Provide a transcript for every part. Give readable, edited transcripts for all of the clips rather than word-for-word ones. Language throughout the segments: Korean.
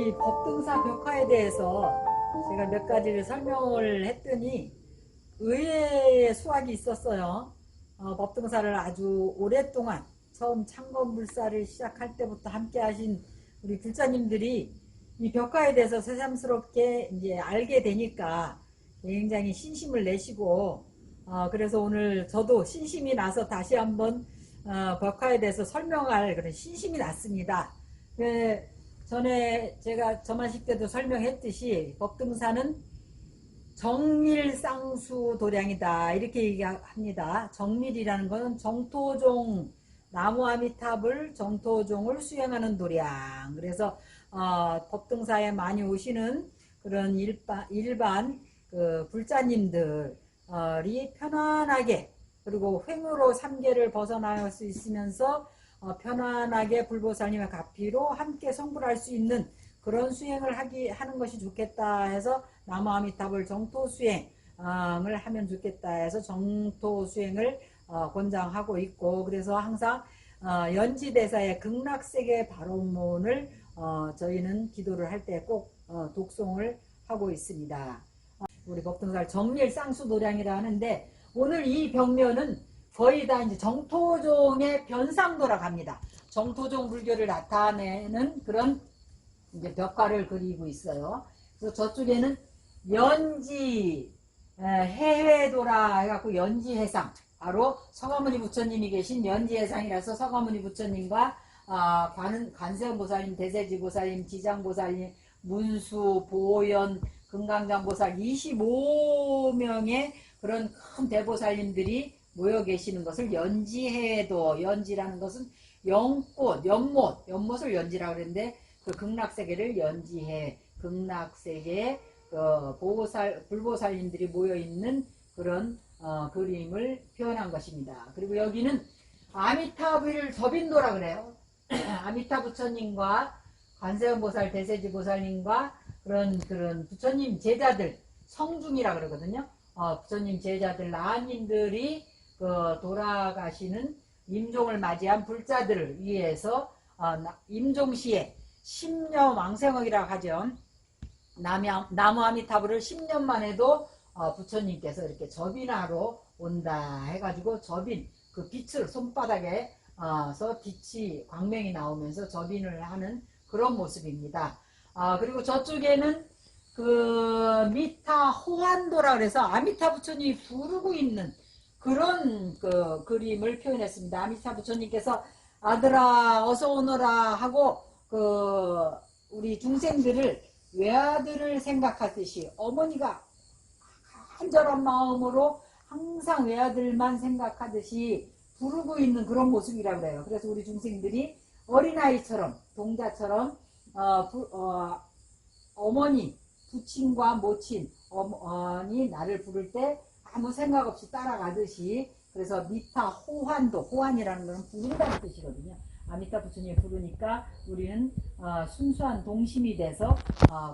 이 법등사 벽화에 대해서 제가 몇 가지를 설명을 했더니 의외의 수확이 있었어요. 법등사를 아주 오랫동안 처음 창건불사를 시작할 때부터 함께 하신 우리 불자님들이 이 벽화에 대해서 새삼스럽게 이제 알게 되니까 굉장히 신심을 내시고 그래서 오늘 저도 신심이 나서 다시 한번 벽화에 대해서 설명할 그런 신심이 났습니다. 전에 제가 저만식 때도 설명했듯이 법등사는 정밀쌍수 도량이다 이렇게 얘기합니다. 정밀이라는 것은 정토종 나무아미탑을 정토종을 수행하는 도량. 그래서 법등사에 많이 오시는 그런 일반 그 불자님들이 편안하게 그리고 횡으로 삼계를 벗어나갈 수 있으면서 편안하게 불보살님의 가피로 함께 성불할 수 있는 그런 수행을 하는 것이 좋겠다 해서 나무아미탑을 정토수행을 하면 좋겠다 해서 정토수행을 권장하고 있고, 그래서 항상 연지대사의 극락세계 발원문을 저희는 기도를 할 때 꼭 독송을 하고 있습니다. 우리 법등사를 정밀쌍수도량이라 하는데, 오늘 이 벽면은 거의 다 이제 정토종의 변상도라고 합니다. 정토종 불교를 나타내는 그런 이제 벽화를 그리고 있어요. 그래서 저쪽에는 연지 해회도라 해갖고 연지해상, 바로 서가모니 부처님이 계신 연지해상이라서 서가모니 부처님과 관세음보살님, 대세지보살님, 지장보살님, 문수, 보현, 금강장보살 25명의 그런 큰 대보살님들이 모여 계시는 것을 연지해도, 연지라는 것은 연꽃, 연못을 연지라고 그랬는데 그 극락세계를 연지해, 극락세계에 불보살님들이 모여 있는 그런 그림을 표현한 것입니다. 그리고 여기는 아미타불 접인도라 그래요. 아미타 부처님과 관세음보살, 대세지보살님과 그런 부처님 제자들, 성중이라 그러거든요. 부처님 제자들, 나님들이 돌아가시는 임종을 맞이한 불자들을 위해서 임종시에 10년 왕생억이라고 하죠. 나무 아미타불을 10년만 해도 부처님께서 이렇게 접인하러 온다 해가지고 접인, 그 빛을 손바닥에서 빛이 광명이 나오면서 접인을 하는 그런 모습입니다. 그리고 저쪽에는 그 미타 호환도라 그래서 아미타 부처님이 부르고 있는 그런 그 그림을 표현했습니다. 아미타 부처님께서 아들아 어서 오너라 하고 우리 중생들을 외아들을 생각하듯이 어머니가 간절한 마음으로 항상 외아들만 생각하듯이 부르고 있는 그런 모습이라고 해요. 그래서 우리 중생들이 어린아이처럼, 동자처럼 어머니, 부친과 모친, 어머니 나를 부를 때 아무 생각 없이 따라가듯이, 그래서 미타 호환도, 호환이라는 것은 부른다는 뜻이거든요. 아미타 부처님이 부르니까 우리는 순수한 동심이 돼서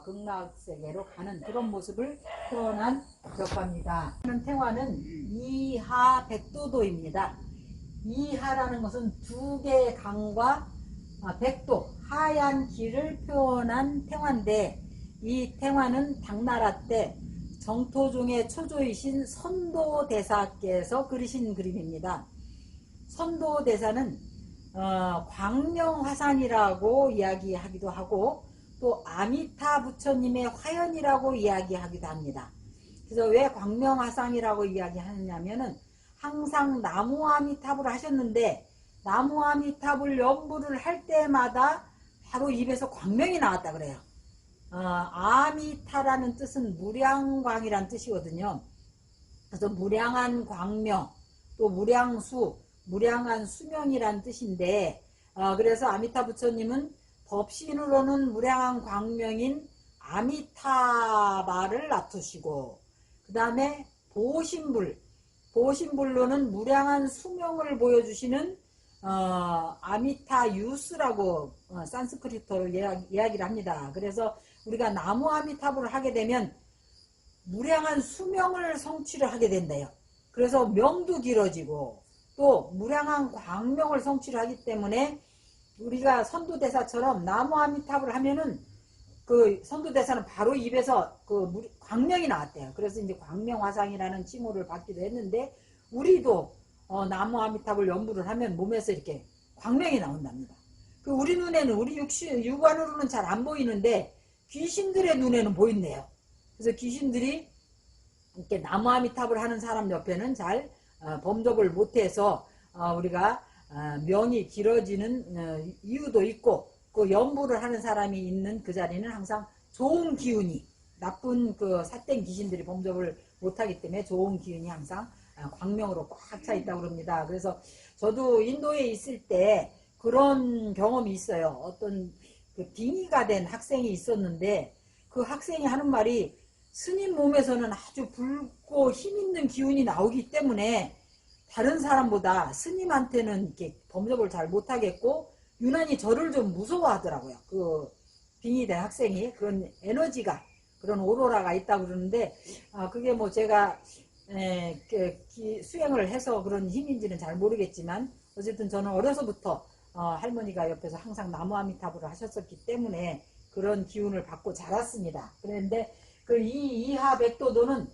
극락세계로 가는 그런 모습을 표현한 벽화입니다. 태화는 이하 백도도입니다. 이하라는 것은 두 개의 강과 백도, 하얀 길을 표현한 태화인데, 이 태화는 당나라 때 정토종의 초조이신 선도대사께서 그리신 그림입니다. 선도대사는 광명화산이라고 이야기하기도 하고 또 아미타 부처님의 화연이라고 이야기하기도 합니다. 그래서 왜 광명화산이라고 이야기하냐면은 항상 나무아미탑을 하셨는데 나무아미탑을 연부를 할 때마다 바로 입에서 광명이 나왔다 그래요. 아미타라는 뜻은 무량광이란 뜻이거든요. 그래서 무량한 광명, 또 무량수, 무량한 수명이란 뜻인데, 그래서 아미타 부처님은 법신으로는 무량한 광명인 아미타바를 놔두시고, 그 다음에 보신불로는 무량한 수명을 보여주시는 아미타 유스라고 산스크리트로 이야기를 합니다. 그래서 우리가 나무 아미타불을 하게 되면 무량한 수명을 성취를 하게 된대요. 그래서 명도 길어지고 또 무량한 광명을 성취를 하기 때문에 우리가 선도대사처럼 나무 아미타불을 하면은 그 선도대사는 바로 입에서 그 광명이 나왔대요. 그래서 이제 광명화상이라는 칭호를 받기도 했는데, 우리도 나무 아미탑을 연부를 하면 몸에서 이렇게 광명이 나온답니다. 그 우리 눈에는, 우리 육안으로는 잘 안 보이는데 귀신들의 눈에는 보인대요. 그래서 귀신들이 이렇게 나무 아미탑을 하는 사람 옆에는 잘 범접을 못해서 우리가 명이 길어지는 이유도 있고, 그 연부를 하는 사람이 있는 그 자리는 항상 좋은 기운이, 나쁜 그 삿된 귀신들이 범접을 못하기 때문에 좋은 기운이 항상 광명으로 꽉 차 있다고 그럽니다. 그래서 저도 인도에 있을 때 그런 경험이 있어요. 어떤 그 빙의가 된 학생이 있었는데, 그 학생이 하는 말이, 스님 몸에서는 아주 붉고 힘있는 기운이 나오기 때문에 다른 사람보다 스님한테는 이렇게 범접을 잘 못하겠고, 유난히 저를 좀 무서워하더라고요. 그 빙의된 학생이. 그런 에너지가, 그런 오로라가 있다고 그러는데, 그게 뭐 제가 수행을 해서 그런 힘인지는 잘 모르겠지만, 어쨌든 저는 어려서부터 할머니가 옆에서 항상 나무 아미타불을 하셨었기 때문에 그런 기운을 받고 자랐습니다. 그런데 그 이하 백도도는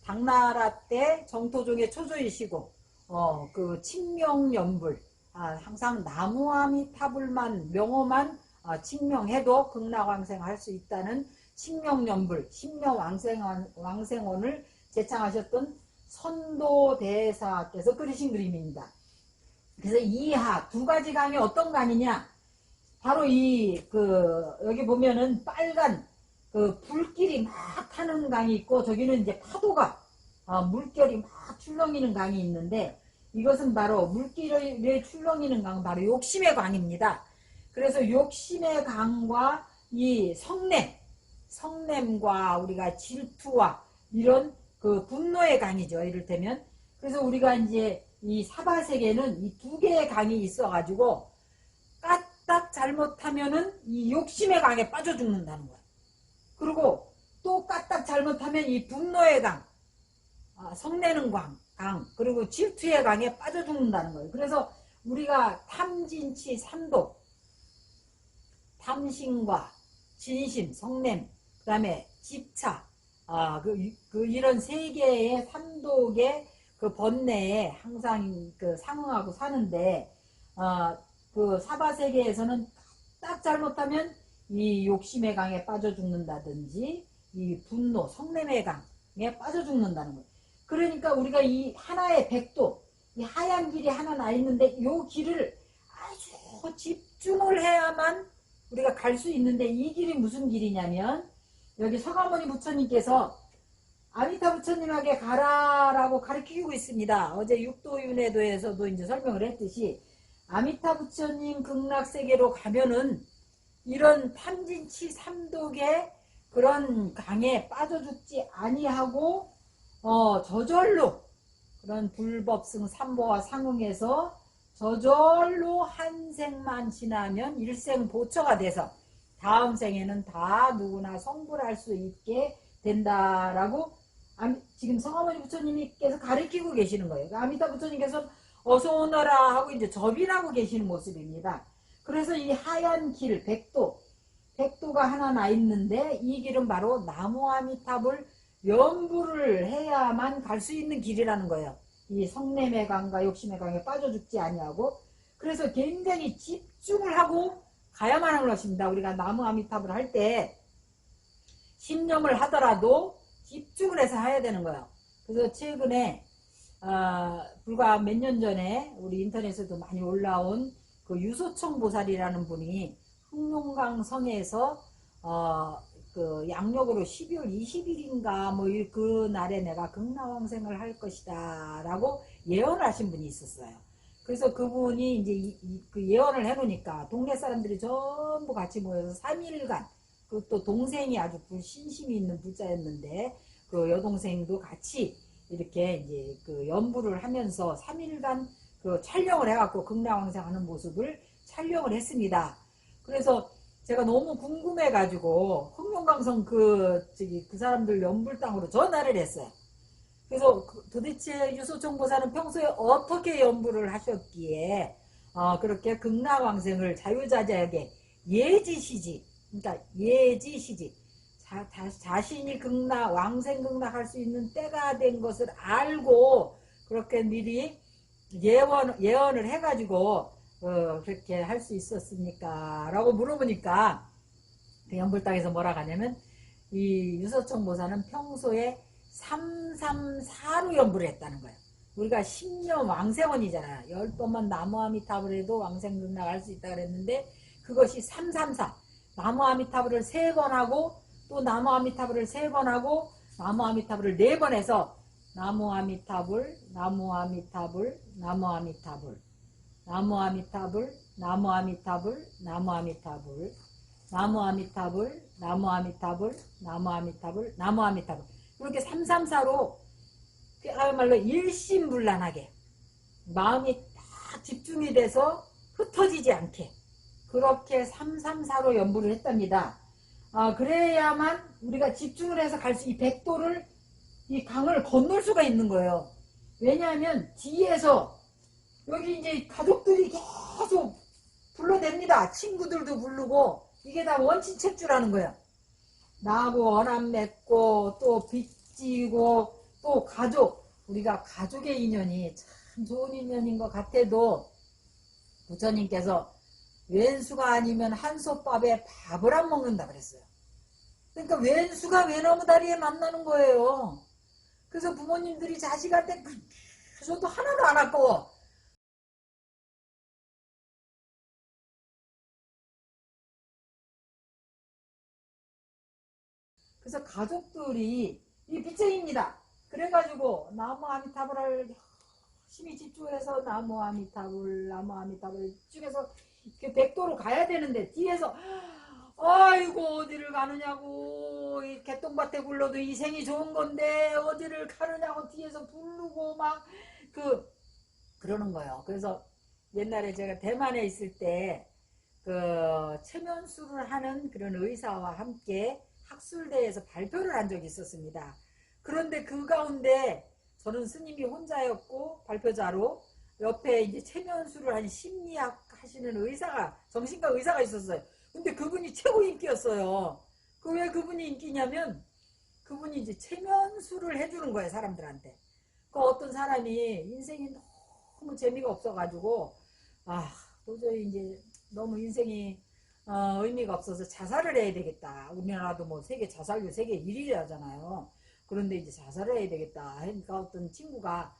당나라 때 정토종의 초조이시고, 그 칭명연불, 항상 나무 아미타불만 명호만 칭명해도 극락왕생할 수 있다는 칭명연불, 심령왕생원을 제창하셨던 선도대사께서 그리신 그림입니다. 그래서 이하 두 가지 강이 어떤 강이냐, 바로 여기 보면은 빨간 그 불길이 막 타는 강이 있고, 저기는 이제 파도가 물결이 막 출렁이는 강이 있는데, 이것은 바로 물길에 출렁이는 강은 바로 욕심의 강입니다. 그래서 욕심의 강과 이 성냄과 우리가 질투와 이런 그 분노의 강이죠, 이를테면. 그래서 우리가 이제 이 사바세계는 이 두 개의 강이 있어가지고 까딱 잘못하면은 이 욕심의 강에 빠져 죽는다는 거예요. 그리고 또 까딱 잘못하면 이 분노의 강, 성내는 강, 그리고 질투의 강에 빠져 죽는다는 거예요. 그래서 우리가 탐진치 삼독, 탐심과 진심, 성냄, 그 다음에 집차, 이런 세 개의 삼독의 그 번뇌에 항상 그 상응하고 사는데, 그 사바세계에서는 딱 잘못하면 이 욕심의 강에 빠져 죽는다든지, 이 분노, 성냄의 강에 빠져 죽는다는 거예요. 그러니까 우리가 이 하나의 백도, 이 하얀 길이 하나 나 있는데, 이 길을 아주 집중을 해야만 우리가 갈 수 있는데, 이 길이 무슨 길이냐면, 여기 서가모니 부처님께서 아미타 부처님에게 가라라고 가르치고 있습니다. 어제 육도윤회도에서도 이제 설명을 했듯이, 아미타 부처님 극락세계로 가면은 이런 탐진치 삼독의 그런 강에 빠져 죽지 아니하고, 저절로 그런 불법승 삼보와 상응해서 저절로 한 생만 지나면 일생 보처가 돼서 다음 생에는 다 누구나 성불할 수 있게 된다라고 지금 성아모니 부처님께서 가르치고 계시는 거예요. 아미타 부처님께서 어서 오너라 하고 이제 접인하고 계시는 모습입니다. 그래서 이 하얀 길, 백도가 하나 나 있는데, 이 길은 바로 나무 아미탑을 연부를 해야만 갈 수 있는 길이라는 거예요. 이 성냄의 강과 욕심의 강에 빠져 죽지 아니하고. 그래서 굉장히 집중을 하고 가야만 하는 것입니다. 우리가 나무 아미탑을 할 때 심령을 하더라도 집중을 해서 해야 되는 거예요. 그래서 최근에 불과 몇 년 전에 우리 인터넷에도 많이 올라온 그 유소청 보살이라는 분이 흑룡강 성에서 그 양력으로 12월 20일인가 뭐 그 날에 내가 극락왕생을 할 것이다 라고 예언을 하신 분이 있었어요. 그래서 그분이 이제 그 예언을 해놓으니까 동네 사람들이 전부 같이 모여서 3일간, 그 또 동생이 아주 신심이 있는 부자였는데, 그 여동생도 같이 이렇게 이제 그 연부를 하면서 3일간 그 촬영을 해갖고 극락왕생하는 모습을 촬영을 했습니다. 그래서 제가 너무 궁금해가지고 흑룡강성 그 사람들 연불당으로 전화를 했어요. 그래서 도대체 유소청보사는 평소에 어떻게 연부를 하셨기에 그렇게 극락왕생을 자유자재하게 예지시지 그러니까 예지시지. 자신이 왕생극락할 수 있는 때가 된 것을 알고 그렇게 미리 예언을 해가지고 그렇게 할 수 있었습니까? 라고 물어보니까 그 연불당에서 뭐라고 하냐면 이 유서청 보사는 평소에 334로 연불을 했다는 거예요. 우리가 10년 왕생원이잖아요. 10번만 나무아미타불 해도 왕생극락할 수 있다 그랬는데 그것이 334. 나무아미타불을 3번 하고 또 나무아미타불을 3번 하고 나무아미타불을 4번 해서 나무아미타불 나무아미타불 나무아미타불 나무아미타불 나무아미타불 나무아미타불 나무아미타불 나무아미타불 나무아미타불 나무아미타불 이렇게 334로 그야말로 일심불란하게 마음이 딱 집중이 돼서 흩어지지 않게 그렇게 334로 연부를 했답니다. 그래야만 우리가 집중을 해서 갈 수 이 백도를 이 강을 건널 수가 있는 거예요. 왜냐하면 뒤에서 여기 이제 가족들이 계속 불러댑니다. 친구들도 부르고 이게 다 원친책주라는 거예요. 나하고 원한 맺고 또 빚지고 또 가족 우리가 가족의 인연이 참 좋은 인연인 것 같아도 부처님께서 왼수가 아니면 한솥밥에 밥을 안 먹는다 그랬어요. 그러니까 왼수가 외나무다리에 만나는 거예요. 그래서 부모님들이 자식한테 저도 하나도 안 아까워. 그래서 가족들이 이 빚쟁입니다. 그래가지고 나무 아미타불을 열심히 집중해서 나무 아미타불 쭉해서 이렇게 백도로 가야 되는데 뒤에서 아이고 어디를 가느냐고 이 개똥밭에 굴러도 이생이 좋은 건데 어디를 가느냐고 뒤에서 부르고 막 그러는 거예요. 그래서 옛날에 제가 대만에 있을 때 체면수를 하는 그런 의사와 함께 학술대에서 발표를 한 적이 있었습니다. 그런데 그 가운데 저는 스님이 혼자였고 발표자로 옆에 이제 체면수를 한 심리학 하시는 의사가 정신과 의사가 있었어요. 근데 그분이 최고 인기였어요. 왜 그분이 인기냐면 그분이 이제 체면수를 해주는 거예요 사람들한테. 어떤 사람이 인생이 너무 재미가 없어가지고 도저히 이제 너무 인생이 의미가 없어서 자살을 해야 되겠다. 우리나라도 뭐 세계 자살률 세계 1위를 하잖아요. 그런데 이제 자살을 해야 되겠다. 하니까 어떤 친구가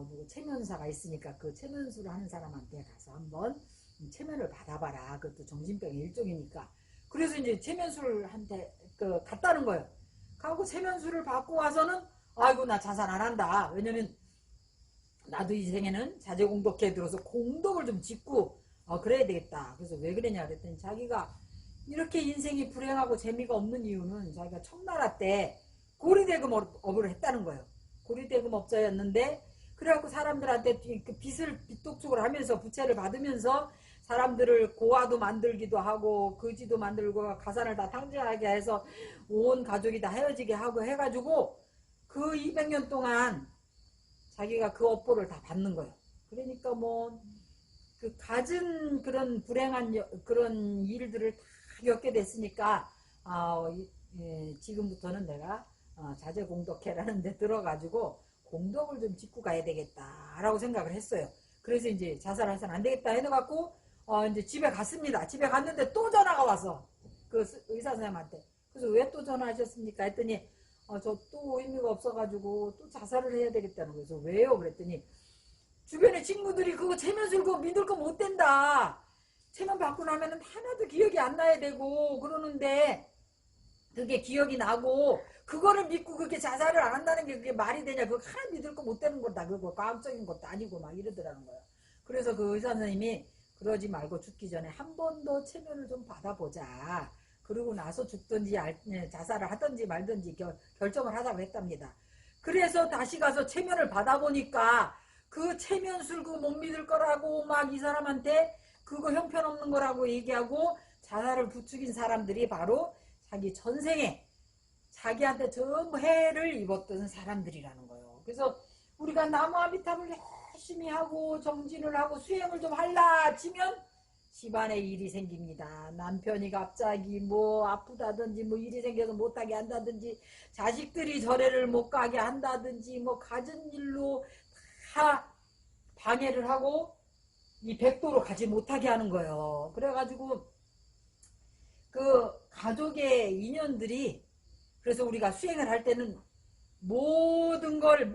누구 체면사가 있으니까 그 체면수를 하는 사람한테 가서 한번 체면을 받아봐라. 그것도 정신병의 일종이니까. 그래서 이제 체면수를 한테 갔다는 거예요. 가고 체면수를 받고 와서는 아이고 나 자살 안 한다. 왜냐면 나도 이 생에는 자제공덕회에 들어서 공덕을 좀 짓고 그래야 되겠다. 그래서 왜 그러냐 그랬더니 자기가 이렇게 인생이 불행하고 재미가 없는 이유는 자기가 청나라 때 고리대금업을 했다는 거예요. 고리대금업자였는데 그래갖고 사람들한테 그 빚독촉을 하면서 부채를 받으면서 사람들을 고아도 만들기도 하고 거지도 만들고 가산을 다 탕진하게 해서 온 가족이 다 헤어지게 하고 해가지고 그 200년 동안 자기가 그 업보를 다 받는 거예요. 그러니까 뭐 그 갖은 그런 불행한 그런 일들을 다 겪게 됐으니까 지금부터는 내가 자제공덕회라는 데 들어가지고 공덕을 좀 짓고 가야 되겠다라고 생각을 했어요. 그래서 이제 자살해서는 안 되겠다 해놓고 이제 집에 갔습니다. 집에 갔는데 또 전화가 와서 그 의사 선생님한테. 그래서 왜 또 전화하셨습니까? 했더니 저 또 의미가 없어가지고 또 자살을 해야 되겠다는 거예요. 그래서 왜요? 그랬더니 주변에 친구들이 그거 체면술 그거 믿을 거 못 된다. 체면 받고 나면은 하나도 기억이 안 나야 되고 그러는데 그게 기억이 나고 그거를 믿고 그렇게 자살을 안 한다는 게 그게 말이 되냐. 그거 하나 믿을 거 못 되는 거다. 그거 과학적인 것도 아니고 막 이러더라는 거예요. 그래서 그 의사 선생님이 그러지 말고 죽기 전에 한 번 더 체면을 좀 받아보자. 그러고 나서 죽든지 자살을 하든지 말든지 결정을 하자고 했답니다. 그래서 다시 가서 체면을 받아보니까 그 체면술 그거 못 믿을 거라고 막 이 사람한테 그거 형편없는 거라고 얘기하고 자살을 부추긴 사람들이 바로 자기 전생에 자기한테 전부 해를 입었던 사람들이라는 거예요. 그래서 우리가 나무 아미탑을 열심히 하고 정진을 하고 수행을 좀 할라 치면 집안에 일이 생깁니다. 남편이 갑자기 뭐 아프다든지 뭐 일이 생겨서 못하게 한다든지 자식들이 절에를 못 가게 한다든지 뭐 가진 일로 다 방해를 하고 이 백도로 가지 못하게 하는 거예요. 그래가지고 그 가족의 인연들이 그래서 우리가 수행을 할 때는 모든 걸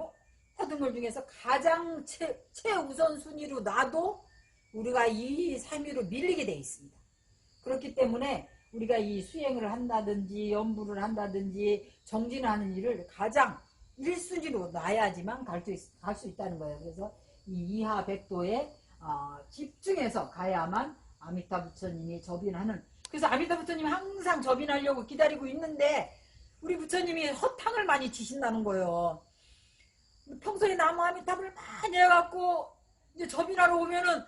중에서 가장 최우선순위로 놔도 우리가 이 3위로 밀리게 돼 있습니다. 그렇기 때문에 우리가 이 수행을 한다든지 연부를 한다든지 정진하는 일을 가장 1순위로 놔야지만 갈 수 있다는 거예요. 그래서 이 이하 백도에 집중해서 가야만 아미타 부처님이 접인하는, 그래서 아미타 부처님이 항상 접인하려고 기다리고 있는데 우리 부처님이 허탕을 많이 치신다는 거예요. 평소에 나무 아미타불을 많이 해갖고 이제 접인하러 오면은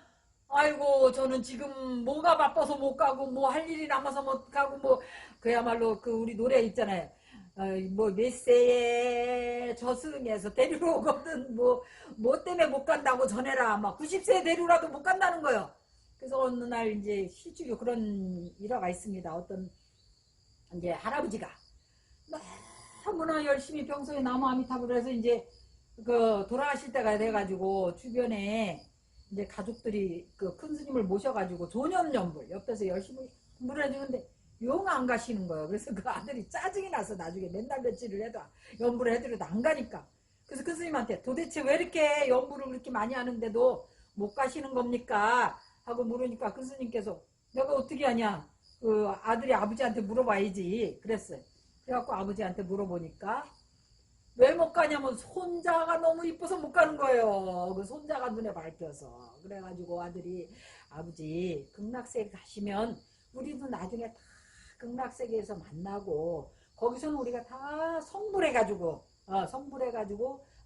아이고 저는 지금 뭐가 바빠서 못 가고 뭐 할 일이 남아서 못 가고 뭐 그야말로 그 우리 노래 있잖아요. 뭐 몇세에 저승에서 데리러 오거든 뭐 때문에 못 간다고 전해라 막 90세 데리러라도 못 간다는 거예요. 그래서 어느 날 이제 실제로 그런 일화가 있습니다. 어떤 이제 할아버지가 너무나 열심히 평소에 나무 아미타불을 해서 이제 그 돌아가실 때가 돼가지고 주변에 이제 가족들이 그 큰 스님을 모셔가지고 조념연불 옆에서 열심히 공부를 해주는데 영 안 가시는 거예요. 그래서 그 아들이 짜증이 나서 나중에 맨날 며칠을 해도 연불을 해드려도 안 가니까, 그래서 큰 스님한테 도대체 왜 이렇게 연불을 그렇게 많이 하는데도 못 가시는 겁니까 하고 물으니까 큰 스님께서 내가 어떻게 하냐, 그 아들이 아버지한테 물어봐야지 그랬어요. 그래갖고 아버지한테 물어보니까 왜 못 가냐면 손자가 너무 이뻐서 못 가는 거예요. 그 손자가 눈에 밟혀서. 그래가지고 아들이 아버지 극락세계 가시면 우리도 나중에 다 극락세계에서 만나고 거기서는 우리가 다 성불해가지고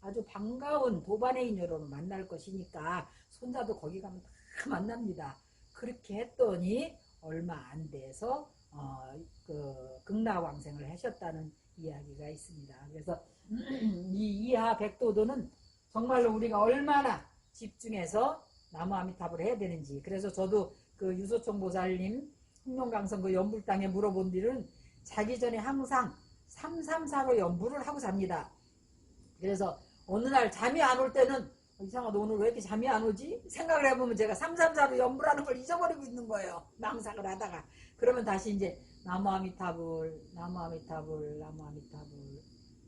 아주 반가운 도반의 인연으로 만날 것이니까 손자도 거기 가면 다 만납니다. 그렇게 했더니 얼마 안 돼서 그 극락왕생을 하셨다는 이야기가 있습니다. 그래서 이 이하 백도도는 정말로 우리가 얼마나 집중해서 나무 아미타불 해야 되는지, 그래서 저도 그 유소총 보살님 흑룡강성 그 연불당에 물어본 뒤는 자기 전에 항상 334로 연불을 하고 잡니다. 그래서 어느 날 잠이 안 올 때는 이상하다 오늘 왜 이렇게 잠이 안 오지 생각을 해보면 제가 334로 연불하는 걸 잊어버리고 있는 거예요. 망상을 하다가. 그러면 다시 이제 나무 아미타불 나무 아미타불 나무 아미타불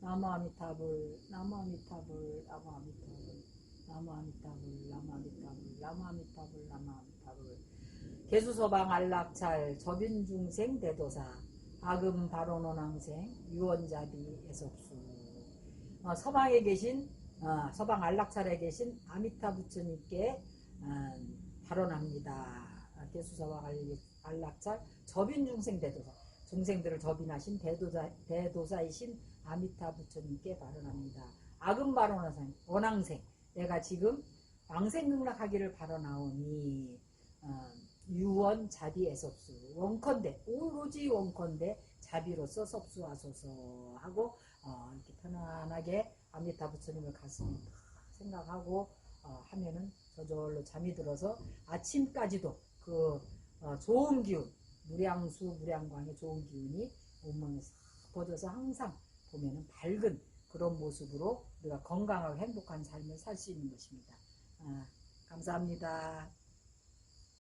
나무 아미타불 나무 아미타불 나무 아미타불 나무 아미타불 나무 아미타불 나무 아미타불 나무 아미타불 개수서방 안락찰 접인중생 대도사 아금 바로논왕생 유언자비 애석수. 서방에 계신 서방 안락찰에 계신 아미타 부처님께 발언합니다. 개수서방 안락찰 접인중생 대도사, 중생들을 접인하신 대도사이신 아미타 부처님께 발언합니다. 아금 바로논왕생 원왕생, 내가 지금 왕생극락하기를 발언하오니 유원 자비 애섭수 원컨대 오로지 원컨대 자비로서 섭수하소서 하고 이렇게 편안하게 아미타 부처님을 가슴에 생각하고 하면은 저절로 잠이 들어서 아침까지도 그 좋은 기운, 무량수 무량광의 좋은 기운이 온몸에 싹 퍼져서 항상 보면은 밝은 그런 모습으로 우리가 건강하고 행복한 삶을 살 수 있는 것입니다. 감사합니다.